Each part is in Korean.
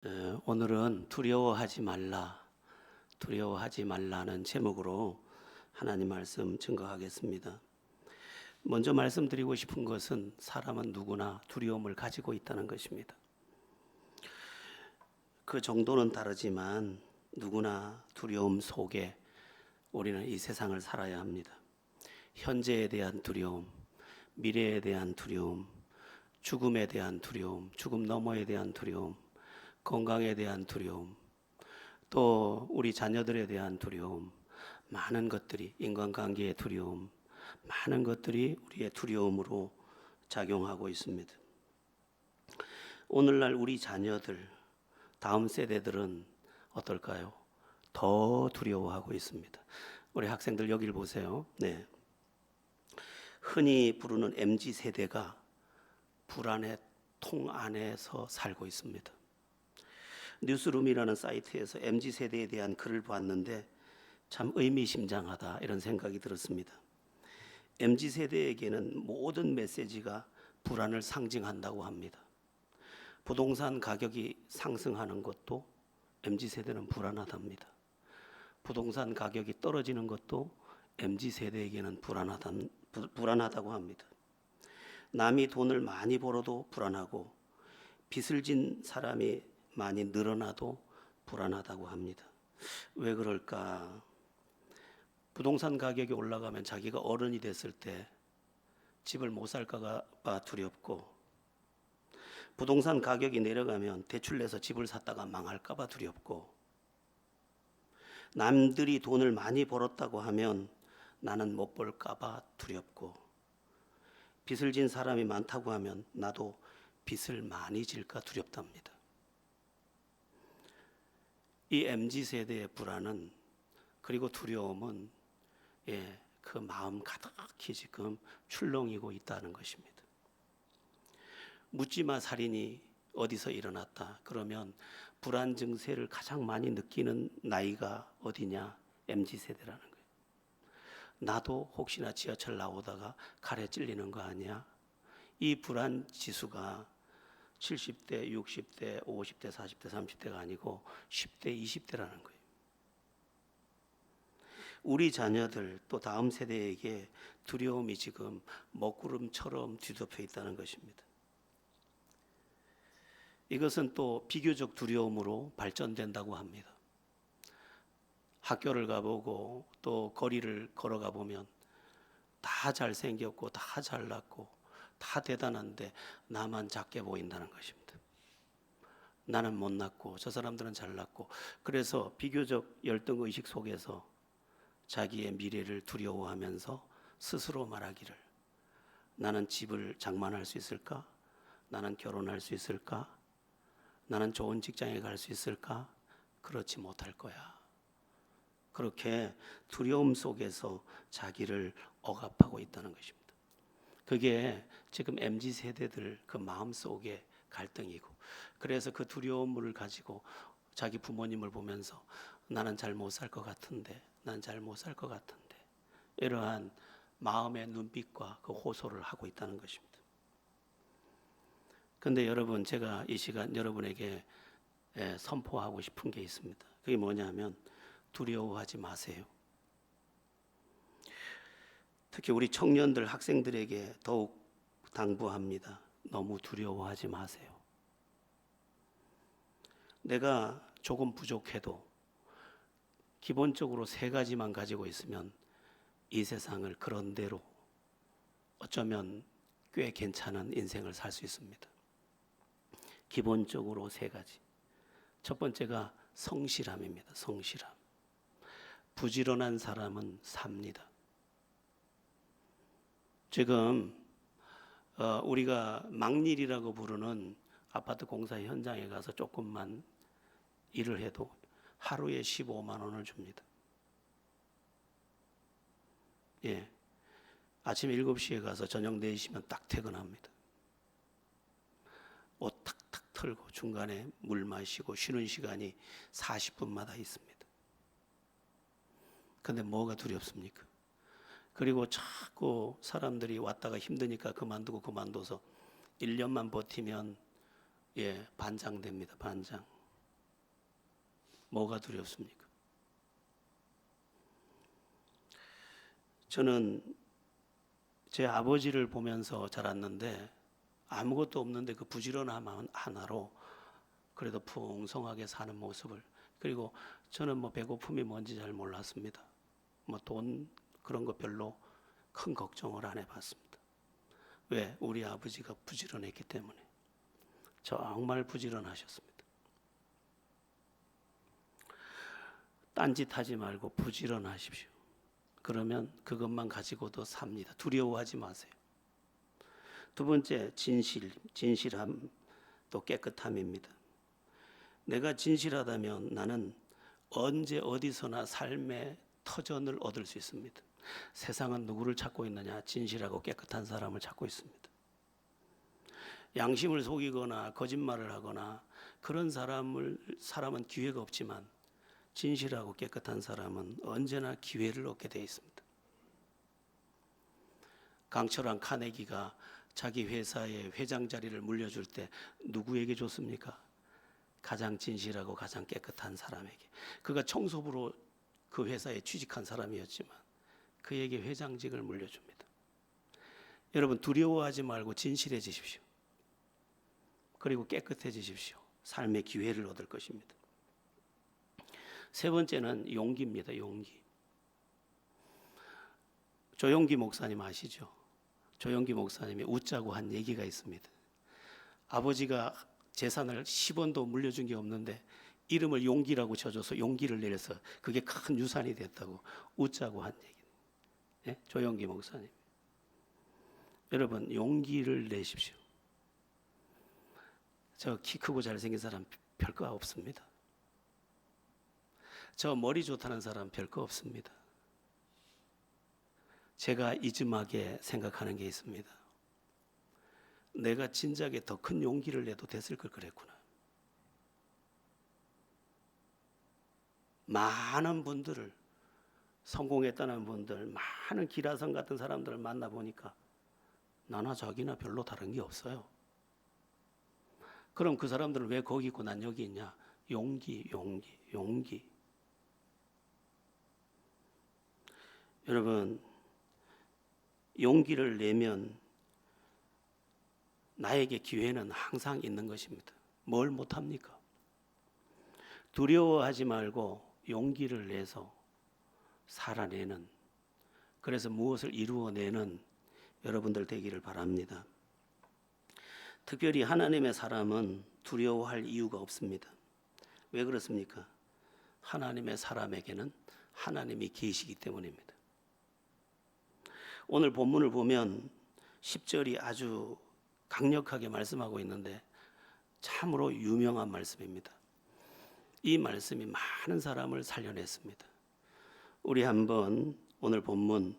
오늘은 두려워하지 말라는 제목으로 하나님 말씀 증거하겠습니다. 먼저 말씀드리고 싶은 것은 사람은 누구나 두려움을 가지고 있다는 것입니다. 그 정도는 다르지만 누구나 두려움 속에 우리는 이 세상을 살아야 합니다. 현재에 대한 두려움, 미래에 대한 두려움, 죽음에 대한 두려움, 죽음 너머에 대한 두려움, 건강에 대한 두려움, 또 우리 자녀들에 대한 두려움, 많은 것들이, 인간관계의 두려움, 많은 것들이 우리의 두려움으로 작용하고 있습니다. 오늘날 우리 자녀들, 다음 세대들은 어떨까요? 더 두려워하고 있습니다. 우리 학생들 여기를 보세요. 네. 흔히 부르는 MZ세대가 불안의 통 안에서 살고 있습니다. 뉴스룸이라는 사이트에서 MZ세대에 대한 글을 봤는데 참 의미심장하다 이런 생각이 들었습니다. MZ세대에게는 모든 메시지가 불안을 상징한다고 합니다. 부동산 가격이 상승하는 것도 MZ세대는 불안하답니다. 부동산 가격이 떨어지는 것도 MZ세대에게는 불안하다고 합니다. 남이 돈을 많이 벌어도 불안하고 빚을 진 사람이 많이 늘어나도 불안하다고 합니다. 왜 그럴까? 부동산 가격이 올라가면 자기가 어른이 됐을 때 집을 못 살까 봐 두렵고, 부동산 가격이 내려가면 대출 내서 집을 샀다가 망할까 봐 두렵고, 남들이 돈을 많이 벌었다고 하면 나는 못 벌까 봐 두렵고, 빚을 진 사람이 많다고 하면 나도 빚을 많이 질까 두렵답니다. 이 MZ세대의 불안은, 그리고 두려움은 그 마음 가득히 지금 출렁이고 있다는 것입니다. 묻지마 살인이 어디서 일어났다 그러면 불안 증세를 가장 많이 느끼는 나이가 어디냐? MZ세대라는 거예요. 나도 혹시나 지하철 나오다가 칼에 찔리는 거 아니야? 이 불안 지수가 70대, 60대, 50대, 40대, 30대가 아니고 10대, 20대라는 거예요. 우리 자녀들 또 다음 세대에게 두려움이 지금 먹구름처럼 뒤덮여 있다는 것입니다. 이것은 또 비교적 두려움으로 발전된다고 합니다. 학교를 가보고 또 거리를 걸어가 보면 다 잘생겼고 다 잘났고 다 대단한데 나만 작게 보인다는 것입니다. 나는 못났고 저 사람들은 잘났고, 그래서 비교적 열등의식 속에서 자기의 미래를 두려워하면서 스스로 말하기를, 나는 집을 장만할 수 있을까? 나는 결혼할 수 있을까? 나는 좋은 직장에 갈 수 있을까? 그렇지 못할 거야. 그렇게 두려움 속에서 자기를 억압하고 있다는 것입니다. 그게 지금 MZ세대들 그 마음속의 갈등이고, 그래서 그 두려움을 가지고 자기 부모님을 보면서 나는 잘 못 살 것 같은데, 난 잘 못 살 것 같은데, 이러한 마음의 눈빛과 그 호소를 하고 있다는 것입니다. 그런데 여러분, 제가 이 시간 여러분에게 선포하고 싶은 게 있습니다. 그게 뭐냐면 두려워하지 마세요. 특히 우리 청년들, 학생들에게 더욱 당부합니다. 너무 두려워하지 마세요. 내가 조금 부족해도 기본적으로 3가지만 가지고 있으면 이 세상을 그런 대로 어쩌면 꽤 괜찮은 인생을 살 수 있습니다. 기본적으로 3가지. 첫 번째가 성실함입니다. 성실함. 부지런한 사람은 삽니다. 지금 우리가 막일이라고 부르는 아파트 공사 현장에 가서 조금만 일을 해도 하루에 15만 원을 줍니다. 아침 7시에 가서 저녁 4시면 딱 퇴근합니다. 옷 탁탁 털고 중간에 물 마시고 쉬는 시간이 40분마다 있습니다. 근데 뭐가 두렵습니까? 그리고 자꾸 사람들이 왔다가 힘드니까 그만두고 그만둬서 1년만 버티면 반장 됩니다. 반장. 뭐가 두렵습니까? 저는 제 아버지를 보면서 자랐는데 아무것도 없는데 그 부지런함 하나로 그래도 풍성하게 사는 모습을, 그리고 저는 뭐 배고픔이 뭔지 잘 몰랐습니다. 뭐 돈 그런 거 별로 큰 걱정을 안 해봤습니다. 왜? 우리 아버지가 부지런했기 때문에. 정말 부지런하셨습니다. 딴짓하지 말고 부지런하십시오. 그러면 그것만 가지고도 삽니다. 두려워하지 마세요. 두 번째, 진실함, 또 깨끗함입니다. 내가 진실하다면 나는 언제 어디서나 삶의 터전을 얻을 수 있습니다. 세상은 누구를 찾고 있느냐? 진실하고 깨끗한 사람을 찾고 있습니다. 양심을 속이거나 거짓말을 하거나 그런 사람은 기회가 없지만 진실하고 깨끗한 사람은 언제나 기회를 얻게 되어 있습니다. 강철한 카네기가 자기 회사의 회장 자리를 물려줄 때 누구에게 줬습니까? 가장 진실하고 가장 깨끗한 사람에게. 그가 청소부로 그 회사에 취직한 사람이었지만 그에게 회장직을 물려줍니다. 여러분, 두려워하지 말고 진실해지십시오. 그리고 깨끗해지십시오. 삶의 기회를 얻을 것입니다. 세 번째는 용기입니다. 용기. 조용기 목사님 아시죠? 조용기 목사님이 웃자고 한 얘기가 있습니다. 아버지가 재산을 10원도 물려준 게 없는데 이름을 용기라고 쳐줘서 용기를 내려서 그게 큰 유산이 됐다고 웃자고 한 얘기. 네? 조용기 목사님. 여러분, 용기를 내십시오. 저 키 크고 잘생긴 사람 별거 없습니다. 저 머리 좋다는 사람 별거 없습니다. 제가 이쯤하게 생각하는 게 있습니다. 내가 진작에 더 큰 용기를 내도 됐을 걸 그랬구나. 많은 분들을, 성공했다는 분들, 많은 기라성 같은 사람들을 만나보니까 나나 자기나 별로 다른 게 없어요. 그럼 그 사람들은 왜 거기 있고 난 여기 있냐? 용기. 여러분, 용기를 내면 나에게 기회는 항상 있는 것입니다. 뭘 못합니까? 두려워하지 말고 용기를 내서 살아내는, 그래서 무엇을 이루어내는 여러분들 되기를 바랍니다. 특별히 하나님의 사람은 두려워할 이유가 없습니다. 왜 그렇습니까? 하나님의 사람에게는 하나님이 계시기 때문입니다. 오늘 본문을 보면 10절이 아주 강력하게 말씀하고 있는데 참으로 유명한 말씀입니다. 이 말씀이 많은 사람을 살려냈습니다. 우리 한번 오늘 본문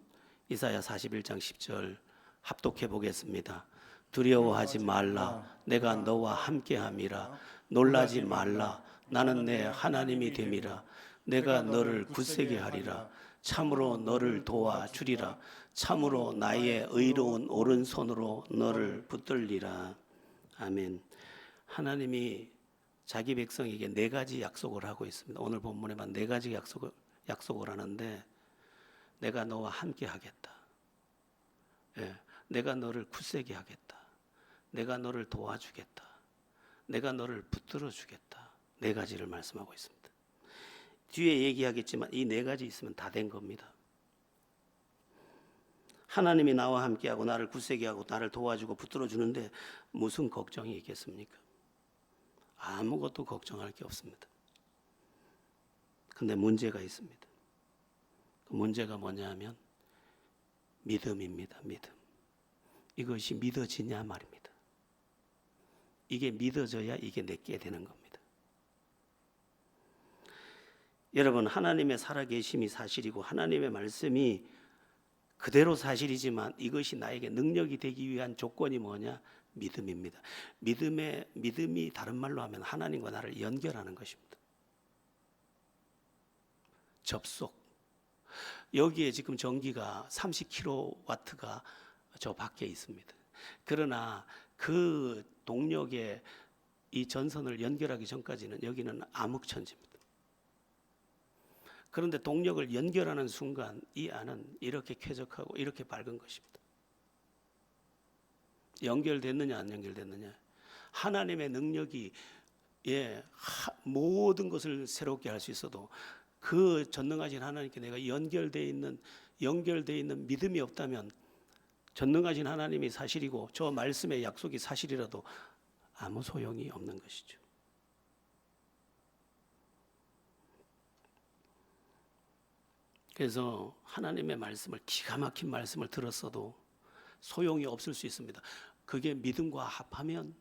이사야 41장 10절 합독해 보겠습니다. 두려워하지 말라. 내가 너와 함께함이라. 놀라지 말라. 나는 내 하나님이 됨이라. 내가 너를 굳세게 하리라. 참으로 너를 도와주리라. 참으로 나의 의로운 오른손으로 너를 붙들리라. 아멘. 하나님이 자기 백성에게 네 가지 약속을 하고 있습니다. 오늘 본문에만 네 가지 약속을 하는데, 내가 너와 함께 하겠다. 예, 내가 너를 굳세게 하겠다. 내가 너를 도와주겠다. 내가 너를 붙들어 주겠다. 네 가지를 말씀하고 있습니다. 뒤에 얘기하겠지만 이 네 가지 있으면 다 된 겁니다. 하나님이 나와 함께하고 나를 굳세게 하고 나를 도와주고 붙들어 주는데 무슨 걱정이 있겠습니까? 아무것도 걱정할 게 없습니다. 근데 문제가 있습니다. 그 문제가 뭐냐 하면 믿음입니다. 믿음. 이것이 믿어지냐 말입니다. 이게 믿어져야 이게 내게 되는 겁니다. 여러분, 하나님의 살아계심이 사실이고 하나님의 말씀이 그대로 사실이지만 이것이 나에게 능력이 되기 위한 조건이 뭐냐? 믿음입니다. 믿음이 다른 말로 하면 하나님과 나를 연결하는 것입니다. 접속. 여기에 지금 전기가 30kW가 저 밖에 있습니다. 그러나 그 동력에 이 전선을 연결하기 전까지는 여기는 암흑천지입니다. 그런데 동력을 연결하는 순간 이 안은 이렇게 쾌적하고 이렇게 밝은 것입니다. 연결됐느냐 안 연결됐느냐. 하나님의 능력이 모든 것을 새롭게 할 수 있어도 그 전능하신 하나님께 내가 연결되어 있는 믿음이 없다면 전능하신 하나님이 사실이고 저 말씀의 약속이 사실이라도 아무 소용이 없는 것이죠. 그래서 하나님의 말씀을 기가 막힌 말씀을 들었어도 소용이 없을 수 있습니다. 그게 믿음과 합하면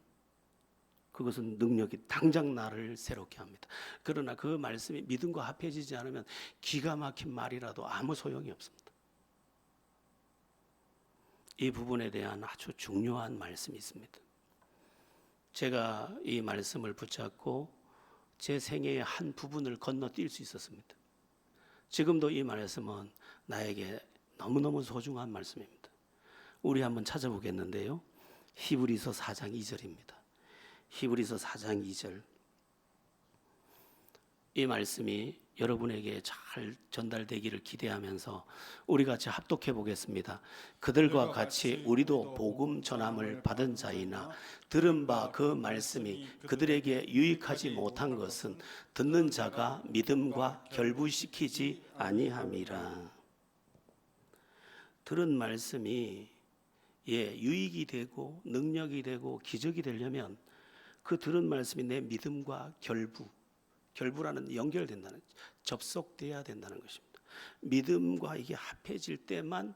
그것은 능력이 당장 나를 새롭게 합니다. 그러나 그 말씀이 믿음과 합해지지 않으면 기가 막힌 말이라도 아무 소용이 없습니다. 이 부분에 대한 아주 중요한 말씀이 있습니다. 제가 이 말씀을 붙잡고 제 생애의 한 부분을 건너뛸 수 있었습니다. 지금도 이 말씀은 나에게 너무너무 소중한 말씀입니다. 우리 한번 찾아보겠는데요. 히브리서 4장 2절입니다. 히브리서 4장 2절. 이 말씀이 여러분에게 잘 전달되기를 기대하면서 우리 같이 합독해 보겠습니다. 그들과 같이 우리도 복음 전함을 받은 자이나 들은 바 그 말씀이 그들에게 유익하지 못한 것은 듣는 자가 믿음과 결부시키지 아니함이라. 들은 말씀이 유익이 되고 능력이 되고 기적이 되려면 그 들은 말씀이 내 믿음과 결부라는 연결된다는, 접속돼야 된다는 것입니다. 믿음과 이게 합해질 때만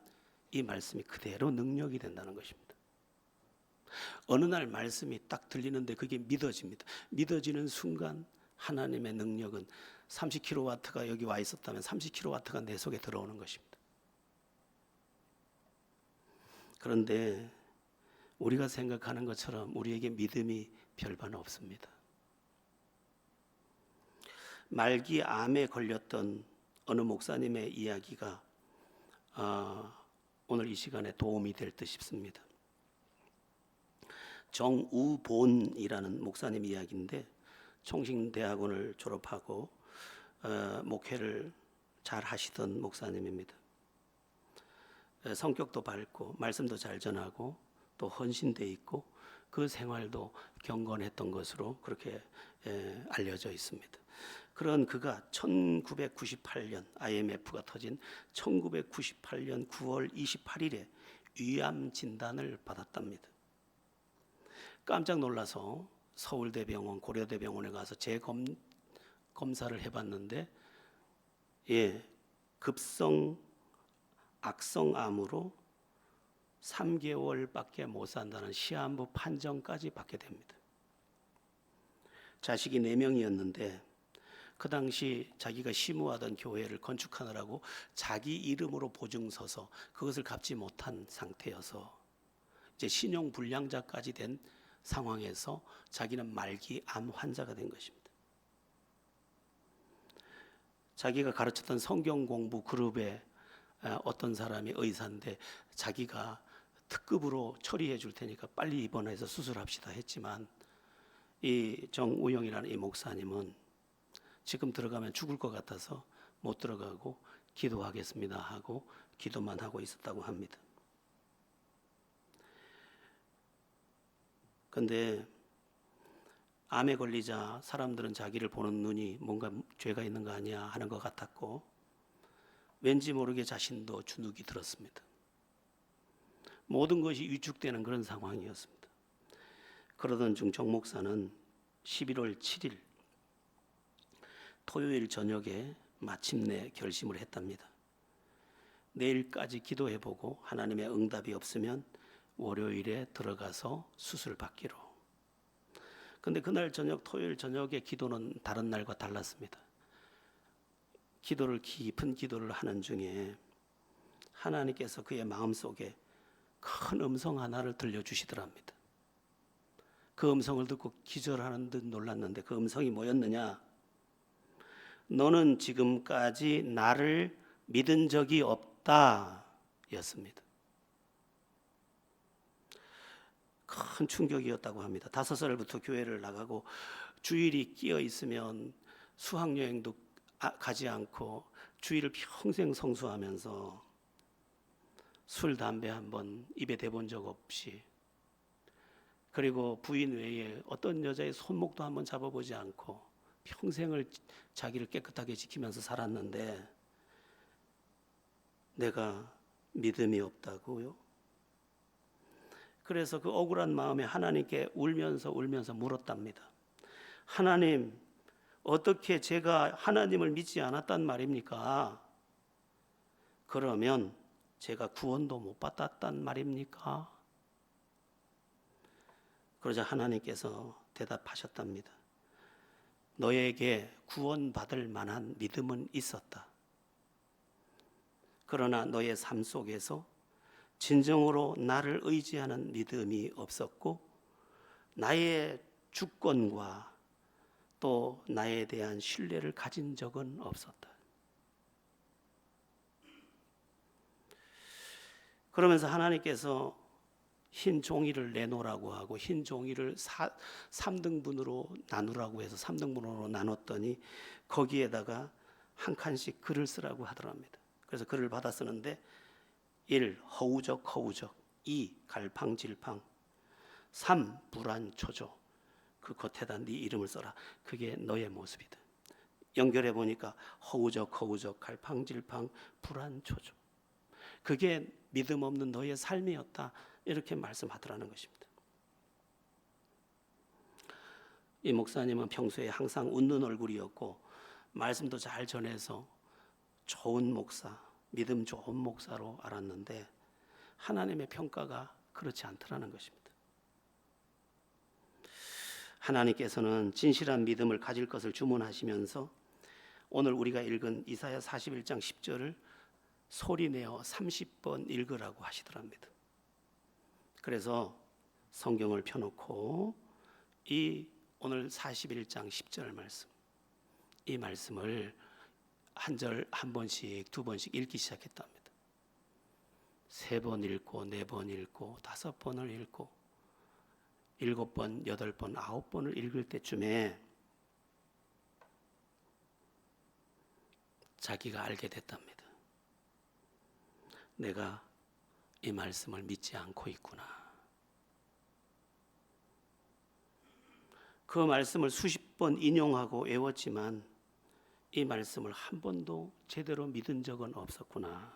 이 말씀이 그대로 능력이 된다는 것입니다. 어느 날 말씀이 딱 들리는데 그게 믿어집니다. 믿어지는 순간 하나님의 능력은 30kW가 여기 와 있었다면 30kW가 내 속에 들어오는 것입니다. 그런데 우리가 생각하는 것처럼 우리에게 믿음이 별반 없습니다. 말기 암에 걸렸던 어느 목사님의 이야기가 오늘 이 시간에 도움이 될 듯 싶습니다. 정우본이라는 목사님 이야기인데 총신대학원을 졸업하고 목회를 잘 하시던 목사님입니다. 성격도 밝고 말씀도 잘 전하고 또 헌신돼 있고 그 생활도 경건했던 것으로 그렇게 알려져 있습니다. 그런 그가 1998년 IMF가 터진 1998년 9월 28일에 위암 진단을 받았답니다. 깜짝 놀라서 서울대병원, 고려대병원에 가서 재검사를 해봤는데 급성 악성암으로 3개월밖에 못 산다는 시한부 판정까지 받게 됩니다. 자식이 4명이었는데 그 당시 자기가 심우하던 교회를 건축하느라고 자기 이름으로 보증 서서 그것을 갚지 못한 상태여서 이제 신용 불량자까지 된 상황에서 자기는 말기 암 환자가 된 것입니다. 자기가 가르쳤던 성경 공부 그룹에 어떤 사람이 의사인데 자기가 특급으로 처리해 줄 테니까 빨리 입원해서 수술합시다 했지만 이 정우영이라는 이 목사님은 지금 들어가면 죽을 것 같아서 못 들어가고 기도하겠습니다 하고 기도만 하고 있었다고 합니다. 그런데 암에 걸리자 사람들은 자기를 보는 눈이 뭔가 죄가 있는 거 아니야 하는 것 같았고 왠지 모르게 자신도 주눅이 들었습니다. 모든 것이 위축되는 그런 상황이었습니다. 그러던 중 정 목사는 11월 7일 토요일 저녁에 마침내 결심을 했답니다. 내일까지 기도해보고 하나님의 응답이 없으면 월요일에 들어가서 수술 받기로. 그런데 그날 저녁 토요일 저녁의 기도는 다른 날과 달랐습니다. 깊은 기도를 하는 중에 하나님께서 그의 마음속에 큰 음성 하나를 들려주시더랍니다. 그 음성을 듣고 기절하는 듯 놀랐는데 그 음성이 뭐였느냐? 너는 지금까지 나를 믿은 적이 없다 였습니다. 큰 충격이었다고 합니다. 5살부터 교회를 나가고 주일이 끼어 있으면 수학여행도 가지 않고 주일을 평생 성수하면서 술, 담배 한번 입에 대본 적 없이, 그리고 부인 외에 어떤 여자의 손목도 한번 잡아보지 않고 평생을 자기를 깨끗하게 지키면서 살았는데 내가 믿음이 없다고요? 그래서 그 억울한 마음에 하나님께 울면서 물었답니다. 하나님, 어떻게 제가 하나님을 믿지 않았단 말입니까? 그러면 제가 구원도 못 받았단 말입니까? 그러자 하나님께서 대답하셨답니다. 너에게 구원받을 만한 믿음은 있었다. 그러나 너의 삶 속에서 진정으로 나를 의지하는 믿음이 없었고 나의 주권과 또 나에 대한 신뢰를 가진 적은 없었다. 그러면서 하나님께서 흰 종이를 내놓으라고 하고 흰 종이를 3등분으로 나누라고 해서 3등분으로 나눴더니 거기에다가 한 칸씩 글을 쓰라고 하더랍니다. 그래서 글을 받아 쓰는데 1. 허우적 2. 갈팡질팡 3. 불안초조 그 겉에다 네 이름을 써라. 그게 너의 모습이다. 연결해 보니까 허우적 갈팡질팡 불안초조 그게 믿음 없는 너의 삶이었다. 이렇게 말씀하더라는 것입니다. 이 목사님은 평소에 항상 웃는 얼굴이었고 말씀도 잘 전해서 좋은 목사, 믿음 좋은 목사로 알았는데 하나님의 평가가 그렇지 않더라는 것입니다. 하나님께서는 진실한 믿음을 가질 것을 주문하시면서 오늘 우리가 읽은 이사야 41장 10절을 소리내어 30번 읽으라고 하시더랍니다. 그래서 성경을 펴놓고 이 오늘 41장 10절 말씀, 이 말씀을 한 절 한 번씩 두 번씩 읽기 시작했답니다. 3번 읽고 4번 읽고 5번을 읽고 7번, 8번, 9번을 읽을 때쯤에 자기가 알게 됐답니다. 내가 이 말씀을 믿지 않고 있구나. 그 말씀을 수십 번 인용하고 외웠지만 이 말씀을 한 번도 제대로 믿은 적은 없었구나.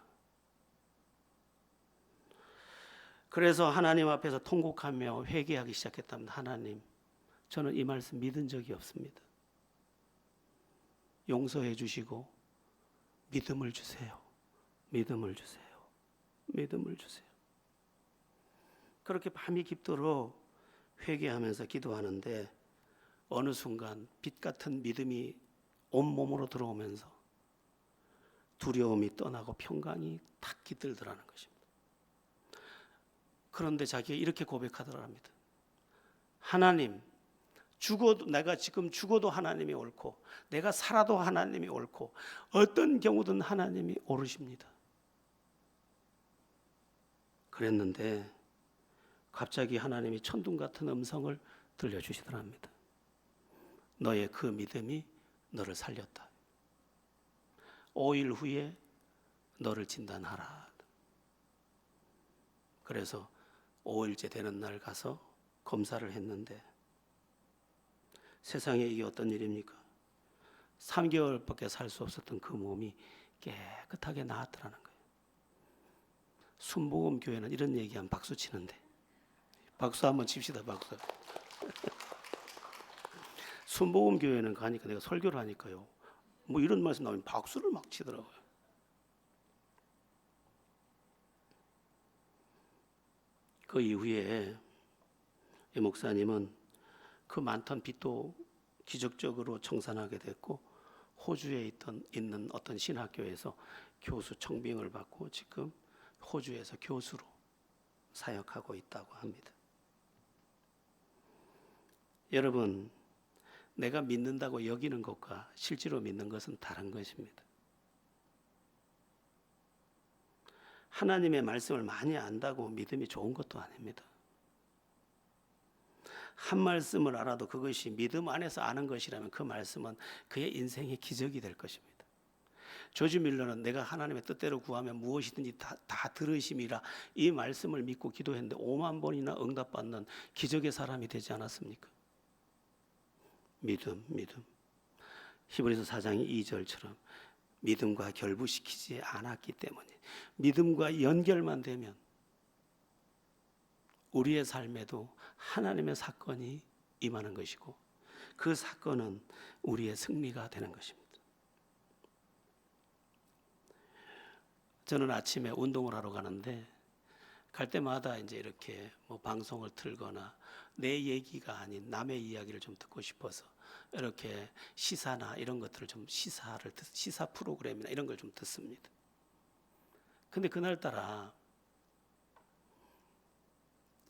그래서 하나님 앞에서 통곡하며 회개하기 시작했답니다. 하나님, 저는 이 말씀 믿은 적이 없습니다. 용서해 주시고 믿음을 주세요. 믿음을 주세요. 믿음을 주세요. 그렇게 밤이 깊도록 회개하면서 기도하는데 어느 순간 빛 같은 믿음이 온몸으로 들어오면서 두려움이 떠나고 평강이 탁 깃들더라는 것입니다. 그런데 자기가 이렇게 고백하더랍니다. 하나님, 내가 지금 죽어도 하나님이 옳고 내가 살아도 하나님이 옳고 어떤 경우든 하나님이 옳으십니다. 그랬는데 갑자기 하나님이 천둥 같은 음성을 들려주시더랍니다. 너의 그 믿음이 너를 살렸다. 5일 후에 너를 진단하라. 그래서 5일째 되는 날 가서 검사를 했는데 세상에 이게 어떤 일입니까? 3개월밖에 살 수 없었던 그 몸이 깨끗하게 나았더라는 거예요. 순복음 교회는 이런 얘기하면 박수 치는데 박수 한번 칩시다. 박수. 순복음 교회는 가니까 내가 설교를 하니까요. 뭐 이런 말씀 나오면 박수를 막 치더라고요. 그 이후에 이 목사님은 그 많던 빚도 기적적으로 청산하게 됐고 호주에 있는 어떤 신학교에서 교수 청빙을 받고 지금 호주에서 교수로 사역하고 있다고 합니다. 여러분, 내가 믿는다고 여기는 것과 실제로 믿는 것은 다른 것입니다. 하나님의 말씀을 많이 안다고 믿음이 좋은 것도 아닙니다. 한 말씀을 알아도 그것이 믿음 안에서 아는 것이라면 그 말씀은 그의 인생의 기적이 될 것입니다. 조지 밀러는 내가 하나님의 뜻대로 구하면 무엇이든지 다 들으심이라 이 말씀을 믿고 기도했는데 5만 번이나 응답받는 기적의 사람이 되지 않았습니까? 믿음. 히브리서 4장 2절처럼 믿음과 결부시키지 않았기 때문에, 믿음과 연결만 되면 우리의 삶에도 하나님의 사건이 임하는 것이고 그 사건은 우리의 승리가 되는 것입니다. 저는 아침에 운동을 하러 가는데 갈 때마다 이제 이렇게 뭐 방송을 틀거나 내 얘기가 아닌 남의 이야기를 좀 듣고 싶어서 이렇게 시사나 이런 것들을 좀 시사 프로그램이나 이런 걸 좀 듣습니다. 근데 그날따라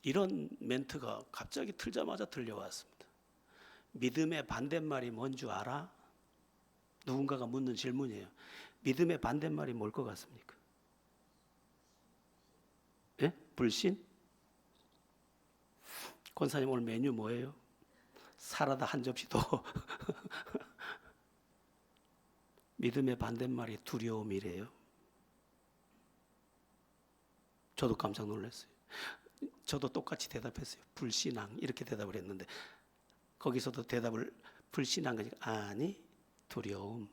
이런 멘트가 갑자기 틀자마자 들려왔습니다. 믿음의 반대말이 뭔 줄 알아? 누군가가 묻는 질문이에요. 믿음의 반대말이 뭘 것 같습니까? 예? 불신? 권사님 오늘 메뉴 뭐예요? 사라다 한 접시 더. 믿음의 반대말이 두려움이래요. 저도 깜짝 놀랐어요. 저도 똑같이 대답했어요. 불신앙 이렇게 대답을 했는데 거기서도 대답을 불신앙 거니까 아니 두려움.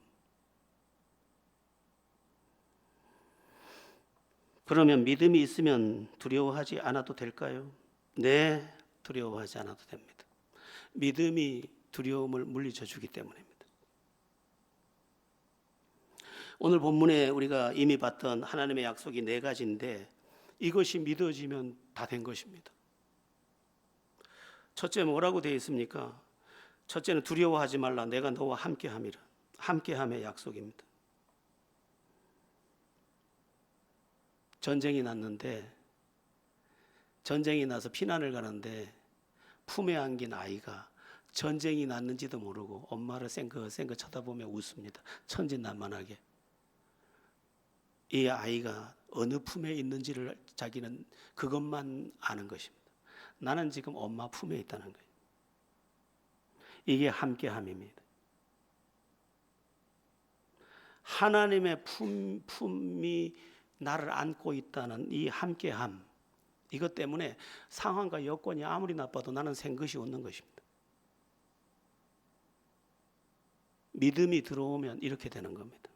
그러면 믿음이 있으면 두려워하지 않아도 될까요? 네, 두려워하지 않아도 됩니다. 믿음이 두려움을 물리쳐 주기 때문입니다. 오늘 본문에 우리가 이미 봤던 하나님의 약속이 4가지인데 이것이 믿어지면 다 된 것입니다. 첫째 뭐라고 되어 있습니까? 첫째는 두려워하지 말라. 내가 너와 함께함이라. 함께함의 약속입니다. 전쟁이 났는데 전쟁이 나서 피난을 가는데 품에 안긴 아이가 전쟁이 났는지도 모르고 엄마를 쌩긋쌩긋 쳐다보며 웃습니다. 천진난만하게. 이 아이가 어느 품에 있는지를 자기는 그것만 아는 것입니다. 나는 지금 엄마 품에 있다는 거예요. 이게 함께함입니다. 하나님의 품이 나를 안고 있다는 이 함께함, 이것 때문에 상황과 여건이 아무리 나빠도 나는 생것이 없는 것입니다. 믿음이 들어오면 이렇게 되는 겁니다.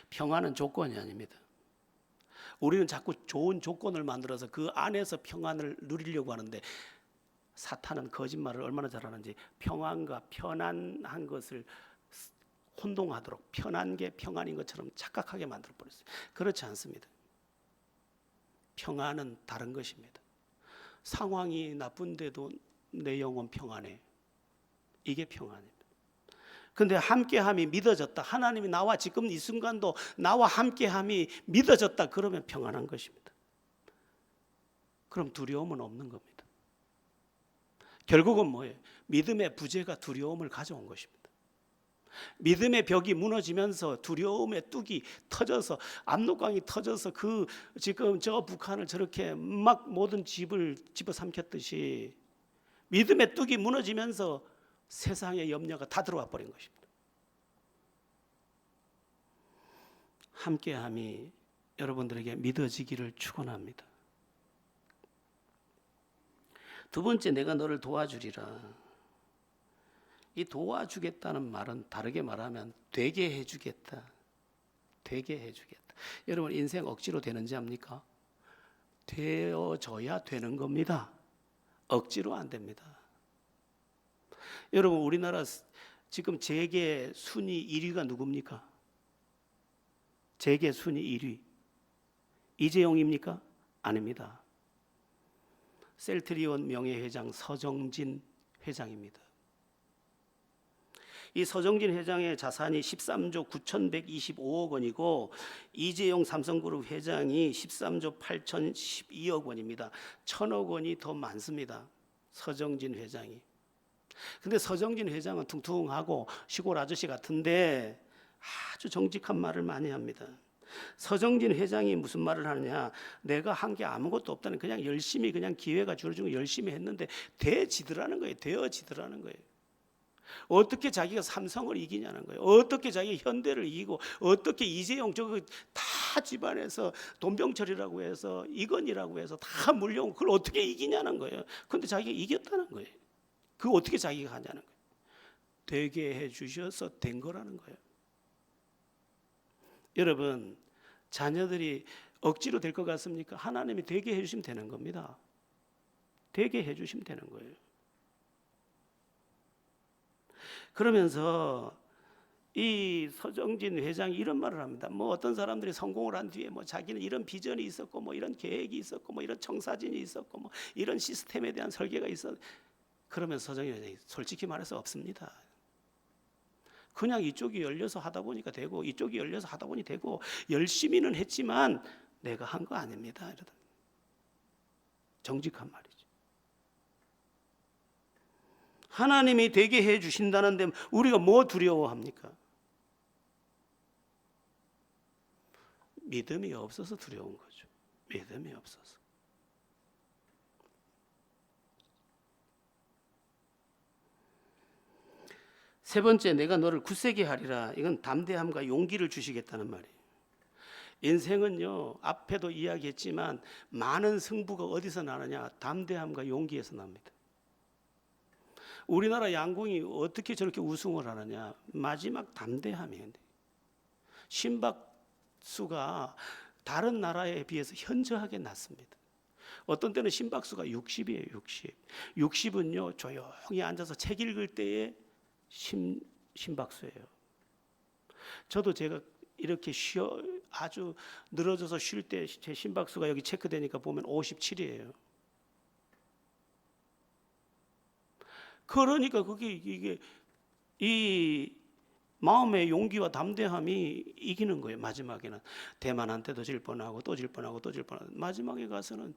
평안은 조건이 아닙니다. 우리는 자꾸 좋은 조건을 만들어서 그 안에서 평안을 누리려고 하는데 사탄은 거짓말을 얼마나 잘하는지 평안과 편안한 것을 혼동하도록 편한 게 평안인 것처럼 착각하게 만들어 버렸어요. 그렇지 않습니다. 평안은 다른 것입니다. 상황이 나쁜데도 내 영혼 평안해. 이게 평안입니다. 근데 함께함이 믿어졌다. 하나님이 나와 지금 이 순간도 나와 함께함이 믿어졌다. 그러면 평안한 것입니다. 그럼 두려움은 없는 겁니다. 결국은 뭐예요? 믿음의 부재가 두려움을 가져온 것입니다. 믿음의 벽이 무너지면서 두려움의 뚝이 터져서 압록강이 터져서 그 지금 저 북한을 저렇게 막 모든 집을 집어삼켰듯이 믿음의 뚝이 무너지면서 세상의 염려가 다 들어와 버린 것입니다. 함께함이 여러분들에게 믿어지기를 축원합니다. 두 번째, 내가 너를 도와주리라. 이 도와주겠다는 말은 다르게 말하면 되게 해주겠다. 되게 해주겠다. 여러분 인생 억지로 되는지 압니까? 되어져야 되는 겁니다. 억지로 안 됩니다. 여러분 우리나라 지금 재계 순위 1위가 누굽니까? 재계 순위 1위 이재용입니까? 아닙니다. 셀트리온 명예회장 서정진 회장입니다. 이 서정진 회장의 자산이 13조 9,125억 원이고 이재용 삼성그룹 회장이 13조 8,012억 원입니다. 1,000억 원이 더 많습니다. 서정진 회장이. 근데 서정진 회장은 퉁퉁하고 시골 아저씨 같은데 아주 정직한 말을 많이 합니다. 서정진 회장이 무슨 말을 하느냐? 내가 한 게 아무것도 없다는, 그냥 열심히 그냥 기회가 주어지고 열심히 했는데 되어지더라는 거예요. 되어지더라는 거예요. 어떻게 자기가 삼성을 이기냐는 거예요. 어떻게 자기가 현대를 이기고 어떻게 이재용 저거 다 집안에서 돈병철이라고 해서 이건이라고 해서 다 물려온 그걸 어떻게 이기냐는 거예요. 그런데 자기가 이겼다는 거예요. 그거 어떻게 자기가 하냐는 거예요. 되게 해주셔서 된 거라는 거예요. 여러분, 자녀들이 억지로 될 것 같습니까? 하나님이 되게 해주시면 되는 겁니다. 되게 해주시면 되는 거예요. 그러면서 이 서정진 회장이 이런 말을 합니다. 뭐 어떤 사람들이 성공을 한 뒤에 뭐 자기는 이런 비전이 있었고 뭐 이런 계획이 있었고 뭐 이런 청사진이 있었고 뭐 이런 시스템에 대한 설계가 있었. 그러면 서정진 회장이 솔직히 말해서 없습니다. 그냥 이쪽이 열려서 하다 보니까 되고 이쪽이 열려서 하다 보니 되고 열심히는 했지만 내가 한 거 아닙니다. 이러다. 정직한 말이죠. 하나님이 되게 해 주신다는데 우리가 뭐 두려워합니까? 믿음이 없어서 두려운 거죠. 믿음이 없어서. 세 번째, 내가 너를 굳세게 하리라. 이건 담대함과 용기를 주시겠다는 말이에요. 인생은요, 앞에도 이야기했지만 많은 승부가 어디서 나느냐? 담대함과 용기에서 납니다. 우리나라 양궁이 어떻게 저렇게 우승을 하느냐? 마지막 담대함이에요. 심박수가 다른 나라에 비해서 현저하게 낮습니다. 어떤 때는 심박수가 60이에요. 60. 60은요, 조용히 앉아서 책 읽을 때의 심박수예요. 저도 제가 이렇게 아주 늘어져서 쉴 때 제 심박수가 여기 체크되니까 보면 57이에요. 그러니까 이게 이 마음의 용기와 담대함이 이기는 거예요. 마지막에는 대만한테도 질 뻔하고 또 질 뻔하고 또 질 뻔하고 마지막에 가서는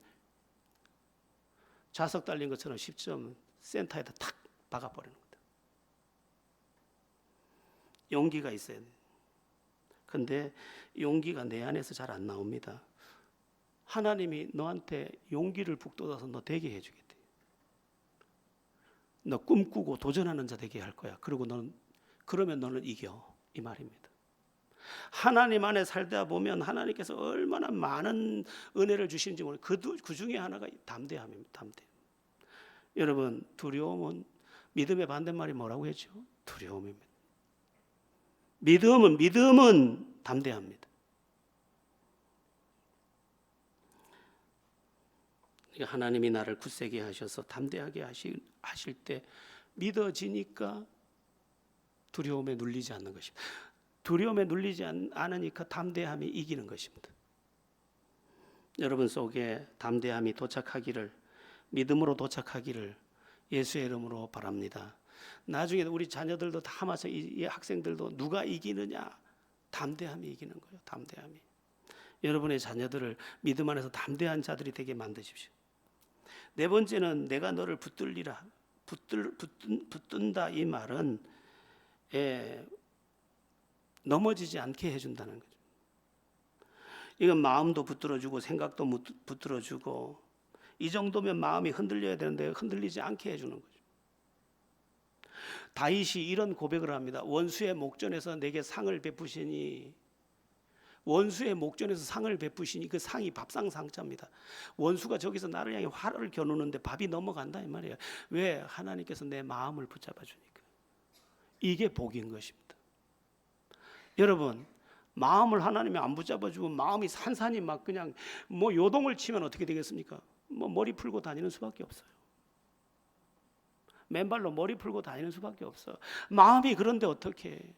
자석 달린 것처럼 10점 센터에다 탁 박아버리는 겁니다. 용기가 있어야 돼요. 근데 용기가 내 안에서 잘 안 나옵니다. 하나님이 너한테 용기를 북돋아서 너 되게 해주겠대. 너 꿈꾸고 도전하는 자 되게 할 거야. 그러면 너는 이겨. 이 말입니다. 하나님 안에 살다 보면 하나님께서 얼마나 많은 은혜를 주시는지 모르는 그 중에 하나가 담대함입니다. 담대함. 여러분, 두려움은 믿음의 반대말이 뭐라고 했죠? 두려움입니다. 믿음은 담대합니다. 하나님이 나를 굳세게 하셔서 담대하게 하실 때 믿어지니까 두려움에 눌리지 않는 것입니다. 두려움에 눌리지 않으니까 담대함이 이기는 것입니다. 여러분 속에 담대함이 도착하기를, 믿음으로 도착하기를 예수의 이름으로 바랍니다. 나중에 우리 자녀들도 다 마찬가지, 이 학생들도 누가 이기느냐? 담대함이 이기는 거예요. 담대함이. 여러분의 자녀들을 믿음 안에서 담대한 자들이 되게 만드십시오. 네 번째는 내가 너를 붙들리라. 붙든다 이 말은 넘어지지 않게 해준다는 거죠. 이건 마음도 붙들어주고 생각도 붙들어주고 이 정도면 마음이 흔들려야 되는데 흔들리지 않게 해주는 거죠. 다윗이 이런 고백을 합니다. 원수의 목전에서 내게 상을 베푸시니, 원수의 목전에서 상을 베푸시니 그 상이 밥상 상자입니다. 원수가 저기서 나를 향해 활을 겨누는데 밥이 넘어간다 이 말이에요. 왜? 하나님께서 내 마음을 붙잡아 주니까. 이게 복인 것입니다. 여러분, 마음을 하나님이 안 붙잡아 주고 마음이 산산이 막 그냥 뭐 요동을 치면 어떻게 되겠습니까? 뭐 머리 풀고 다니는 수밖에 없어요. 맨발로 머리 풀고 다니는 수밖에 없어. 마음이 그런데 어떻게?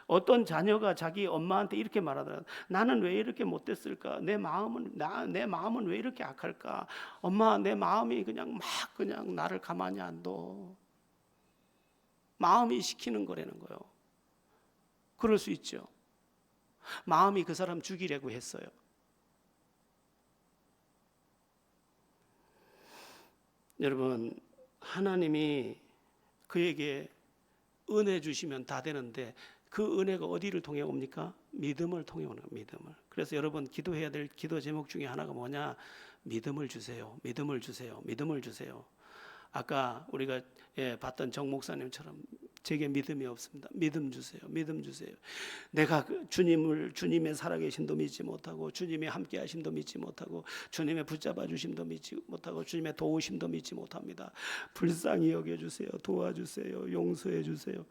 어떤 자녀가 자기 엄마한테 이렇게 말하더라. 나는 왜 이렇게 못됐을까? 내 마음은 왜 이렇게 악할까? 엄마, 내 마음이 그냥 나를 가만히 안 둬. 마음이 시키는 거라는 거예요. 그럴 수 있죠. 마음이 그 사람 죽이려고 했어요. 여러분, 하나님이 그에게 은혜 주시면 다 되는데 그 은혜가 어디를 통해 옵니까? 믿음을 통해 오는 거예요. 믿음을. 그래서 여러분 기도해야 될 기도 제목 중에 하나가 뭐냐? 믿음을 주세요. 믿음을 주세요. 믿음을 주세요. 아까 우리가 봤던 정 목사님처럼 제게 믿음이 없습니다. 믿음 주세요. 믿음 주세요. 내가 주님의 살아계심도 믿지 못하고, 주님의 함께하심도 믿지 못하고, 주님의 붙잡아 주심도 믿지 못하고, 주님의 도우심도 믿지 못합니다. 불쌍히 여겨주세요. 도와주세요. 용서해 주세요.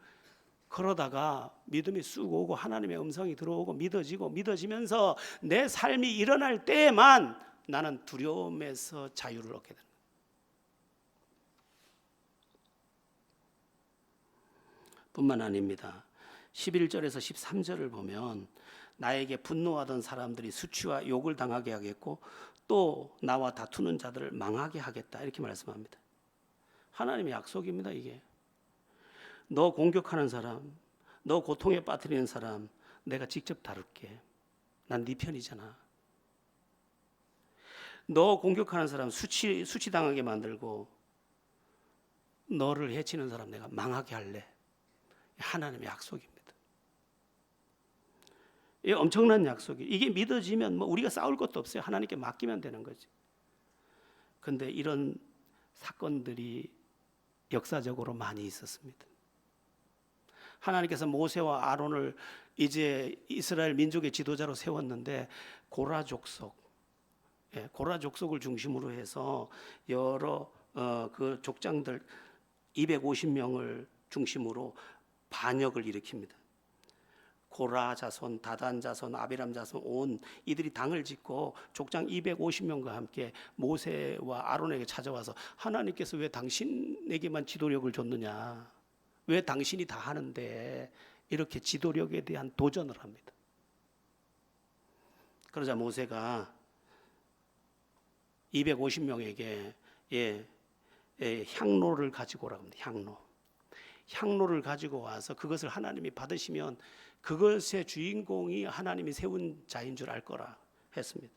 그러다가 믿음이 쑥 오고 하나님의 음성이 들어오고 믿어지면서 내 삶이 일어날 때에만 나는 두려움에서 자유를 얻게 됩니다. 뿐만 아닙니다. 11절에서 13절을 보면 나에게 분노하던 사람들이 수치와 욕을 당하게 하겠고 또 나와 다투는 자들을 망하게 하겠다, 이렇게 말씀합니다. 하나님의 약속입니다. 이게 너 공격하는 사람, 너 고통에 빠뜨리는 사람 내가 직접 다룰게. 난 네 편이잖아. 너 공격하는 사람 수치당하게 만들고 너를 해치는 사람 내가 망하게 할래. 하나님의 약속입니다. 이 엄청난 약속이, 이게 믿어지면 뭐 우리가 싸울 것도 없어요. 하나님께 맡기면 되는 거지. 근데 이런 사건들이 역사적으로 많이 있었습니다. 하나님께서 모세와 아론을 이제 이스라엘 민족의 지도자로 세웠는데 고라 족속을 중심으로 해서 여러 그 족장들 250명을 중심으로 반역을 일으킵니다. 고라 자손, 다단 자손, 아비람 자손 온 이들이 당을 짓고 족장 250명과 함께 모세와 아론에게 찾아와서 하나님께서 왜 당신에게만 지도력을 줬느냐, 왜 당신이 다 하는데, 이렇게 지도력에 대한 도전을 합니다. 그러자 모세가 250명에게 향로를 가지고 오라고 합니다. 향로를 가지고 와서 그것을 하나님이 받으시면 그것의 주인공이 하나님이 세운 자인 줄 알 거라 했습니다.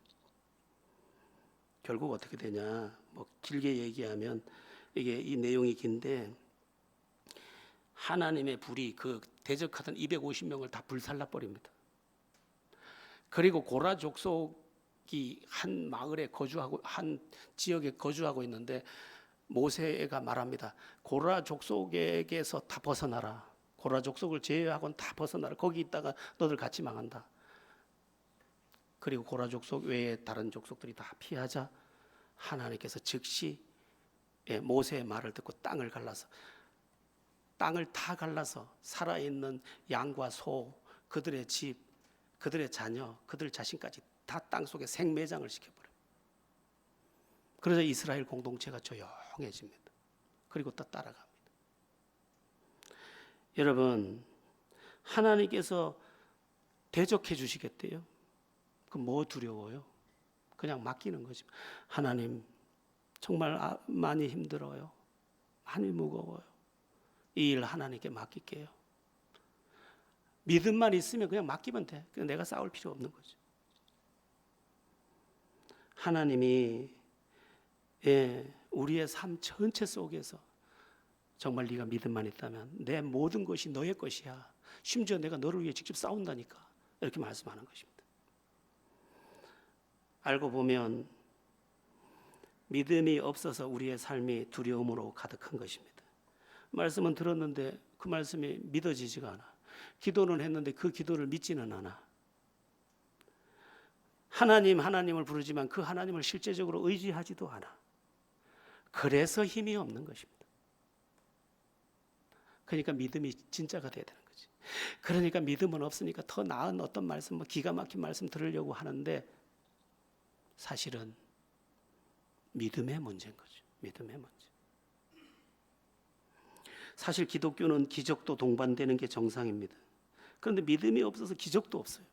결국 어떻게 되냐, 뭐 길게 얘기하면 이게 이 내용이 긴데, 하나님의 불이 그 대적하던 250명을 다 불살라 버립니다. 그리고 고라 족속이 한 마을에 거주하고, 한 지역에 거주하고 있는데 모세가 말합니다. 고라 족속에게서 다 벗어나라. 고라 족속을 제외하고는 다 벗어나라. 거기 있다가 너들 같이 망한다. 그리고 고라 족속 외에 다른 족속들이 다 피하자 하나님께서 즉시 모세의 말을 듣고 땅을 다 갈라서 살아있는 양과 소, 그들의 집, 그들의 자녀, 그들 자신까지 다 땅속에 생매장을 시켜버려요. 그러자 이스라엘 공동체가 조용해집니다. 그리고 또 따라갑니다. 여러분, 하나님께서 대적해 주시겠대요. 그럼 뭐 두려워요? 그냥 맡기는 거지. 하나님, 정말 많이 힘들어요. 많이 무거워요. 이 일 하나님께 맡길게요. 믿음만 있으면 그냥 맡기면 돼. 그냥 내가 싸울 필요 없는 거죠. 하나님이 우리의 삶 전체 속에서 정말 네가 믿음만 있다면 내 모든 것이 너의 것이야. 심지어 내가 너를 위해 직접 싸운다니까. 이렇게 말씀하는 것입니다. 알고 보면 믿음이 없어서 우리의 삶이 두려움으로 가득한 것입니다. 말씀은 들었는데 그 말씀이 믿어지지가 않아. 기도는 했는데 그 기도를 믿지는 않아. 하나님을 부르지만 그 하나님을 실제적으로 의지하지도 않아. 그래서 힘이 없는 것입니다. 그러니까 믿음이 진짜가 돼야 되는 거지. 그러니까 믿음은 없으니까 더 나은 어떤 말씀, 기가 막힌 말씀 들으려고 하는데 사실은 믿음의 문제인 거죠. 믿음의 문제. 사실 기독교는 기적도 동반되는 게 정상입니다. 그런데 믿음이 없어서 기적도 없어요.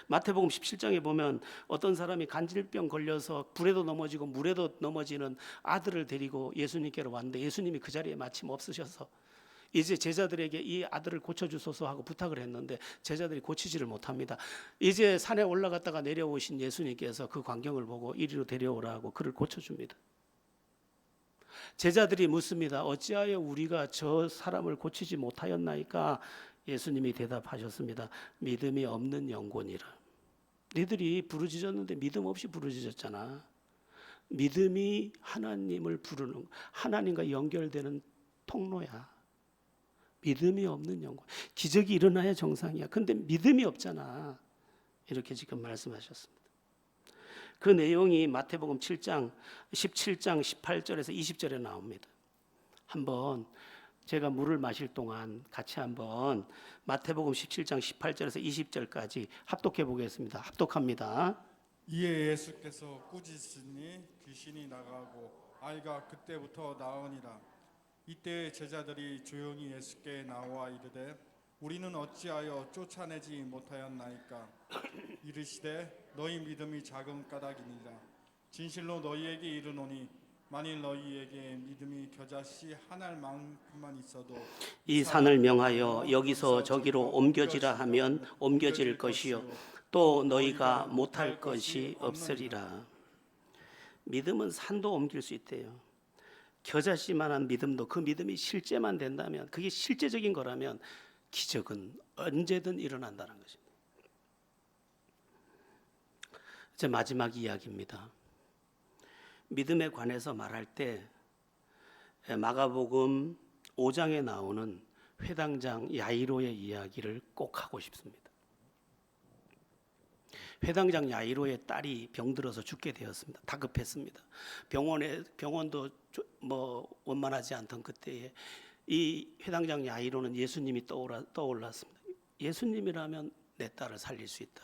마태복음 17장에 보면 어떤 사람이 간질병 걸려서 불에도 넘어지고 물에도 넘어지는 아들을 데리고 예수님께로 왔는데 예수님이 그 자리에 마침 없으셔서 이제 제자들에게 이 아들을 고쳐주소서 하고 부탁을 했는데 제자들이 고치지를 못합니다. 이제 산에 올라갔다가 내려오신 예수님께서 그 광경을 보고 이리로 데려오라고 그를 고쳐줍니다. 제자들이 묻습니다. 어찌하여 우리가 저 사람을 고치지 못하였나이까? 예수님이 대답하셨습니다. 믿음이 없는 영혼이라. 너희들이 부르짖었는데 믿음 없이 부르짖었잖아. 믿음이 하나님을 부르는, 하나님과 연결되는 통로야. 믿음이 없는 영혼. 기적이 일어나야 정상이야. 근데 믿음이 없잖아. 이렇게 지금 말씀하셨습니다. 그 내용이 마태복음 7장 17장 18절에서 20절에 나옵니다. 한번 제가 물을 마실 동안 같이 한번 마태복음 17장 18절에서 20절까지 합독해 보겠습니다. 합독합니다. 이에 예수께서 꾸짖으니 귀신이 나가고 아이가 그때부터 나으니라. 이때 제자들이 조용히 예수께 나와 이르되 우리는 어찌하여 쫓아내지 못하였나이까. 이르시되 너희 믿음이 작은 까닭이니라. 진실로 너희에게 이르노니 만일 너희에게 믿음이 겨자씨 한 알만큼만 있어도 이 산을 명하여 여기서 저기로 옮겨지라 하면 옮겨질 것이요 또 너희가 못할 것이 없으리라. 믿음은 산도 옮길 수 있대요. 겨자씨만한 믿음도 그 믿음이 실제만 된다면, 그게 실제적인 거라면 기적은 언제든 일어난다는 것입니다. 이제 마지막 이야기입니다. 믿음에 관해서 말할 때 마가복음 5장에 나오는 회당장 야이로의 이야기를 꼭 하고 싶습니다. 회당장 야이로의 딸이 병들어서 죽게 되었습니다. 다급했습니다. 병원도 원만하지 않던 그때에 이 회당장 야이로는 예수님이 떠올랐습니다. 예수님이라면 내 딸을 살릴 수 있다.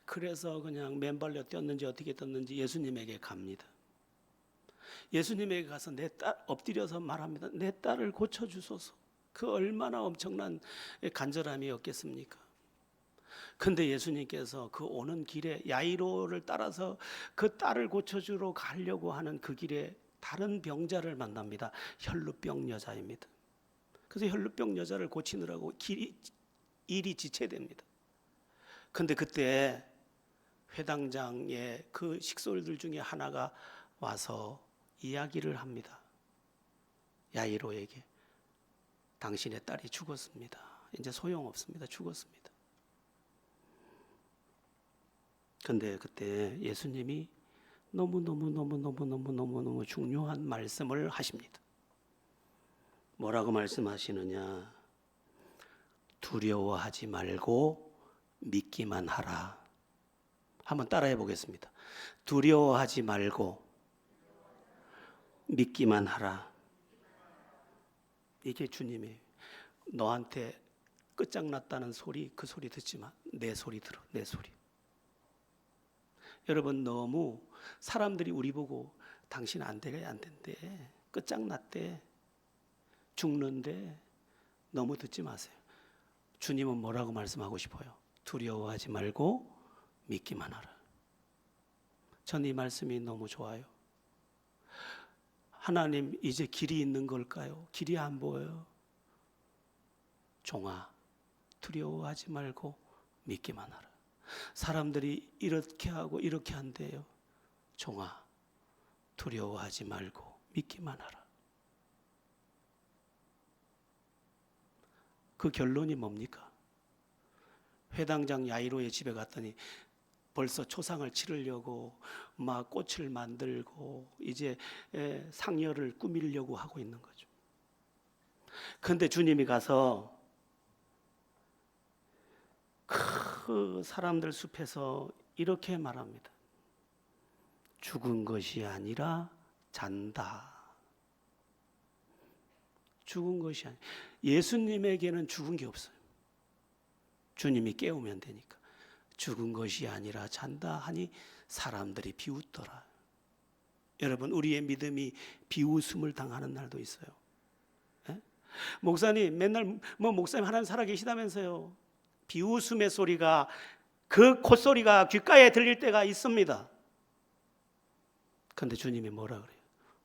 그래서 그냥 맨발로 뛰었는지 어떻게 뛰었는지 예수님에게 갑니다. 예수님에게 가서 내 딸 엎드려서 말합니다. 내 딸을 고쳐주소서. 그 얼마나 엄청난 간절함이었겠습니까? 근데 예수님께서 그 오는 길에 야이로를 따라서 그 딸을 고쳐주러 가려고 하는 그 길에 다른 병자를 만납니다. 혈루병 여자입니다. 그래서 혈루병 여자를 고치느라고 일이 지체됩니다. 근데 그때 회당장의 그 식솔들 중에 하나가 와서 이야기를 합니다. 야이로에게 당신의 딸이 죽었습니다. 이제 소용없습니다. 죽었습니다. 근데 그때 예수님이 너무 중요한 말씀을 하십니다. 뭐라고 말씀하시느냐? 두려워하지 말고 믿기만 하라. 한번 따라해 보겠습니다. 두려워하지 말고 믿기만 하라. 이게 주님이 너한테 끝장났다는 소리, 그 소리 듣지 마. 내 소리 들어, 내 소리. 여러분, 너무 사람들이 우리 보고 당신 안 된대, 끝장났대, 죽는데 너무 듣지 마세요. 주님은 뭐라고 말씀하고 싶어요? 두려워하지 말고 믿기만 하라. 전 이 말씀이 너무 좋아요. 하나님, 이제 길이 있는 걸까요? 길이 안 보여요. 종아, 두려워하지 말고 믿기만 하라. 사람들이 이렇게 하고 이렇게 한대요. 종아, 두려워하지 말고 믿기만 하라. 그 결론이 뭡니까? 회당장 야이로의 집에 갔더니 벌써 초상을 치르려고 막 꽃을 만들고 이제 상여를 꾸미려고 하고 있는 거죠. 그런데 주님이 가서 그 사람들 숲에서 이렇게 말합니다. 죽은 것이 아니라 잔다. 죽은 것이 아니라, 예수님에게는 죽은 게 없어요. 주님이 깨우면 되니까. 죽은 것이 아니라 잔다 하니 사람들이 비웃더라. 여러분, 우리의 믿음이 비웃음을 당하는 날도 있어요. 에? 목사님, 맨날 목사님 하나님 살아계시다면서요. 비웃음의 소리가, 그 콧소리가 귓가에 들릴 때가 있습니다. 그런데 주님이 뭐라 그래요?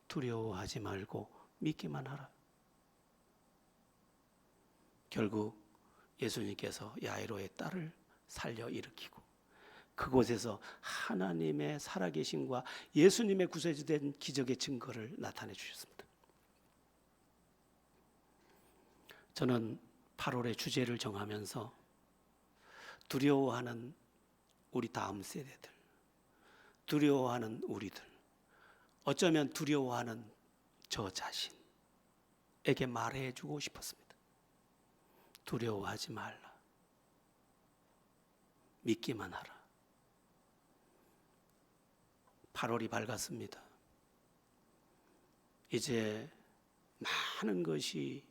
두려워하지 말고 믿기만 하라. 결국 예수님께서 야이로의 딸을 살려 일으키고 그곳에서 하나님의 살아계심과 예수님의 구세주된 기적의 증거를 나타내 주셨습니다. 저는 8월의 주제를 정하면서 두려워하는 우리 다음 세대들, 두려워하는 우리들, 어쩌면 두려워하는 저 자신에게 말해주고 싶었습니다. 두려워하지 말라. 믿기만 하라. 8월이 밝았습니다. 이제 많은 것이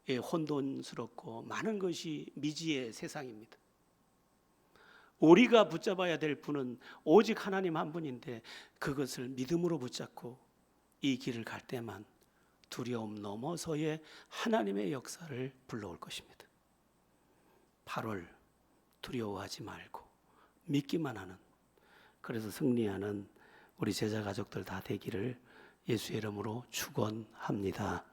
혼돈스럽고 많은 것이 미지의 세상입니다. 우리가 붙잡아야 될 분은 오직 하나님 한 분인데 그것을 믿음으로 붙잡고 이 길을 갈 때만 두려움 넘어서의 하나님의 역사를 불러올 것입니다. 8월 두려워하지 말고 믿기만 하는, 그래서 승리하는 우리 제자 가족들 다 되기를 예수의 이름으로 축원합니다.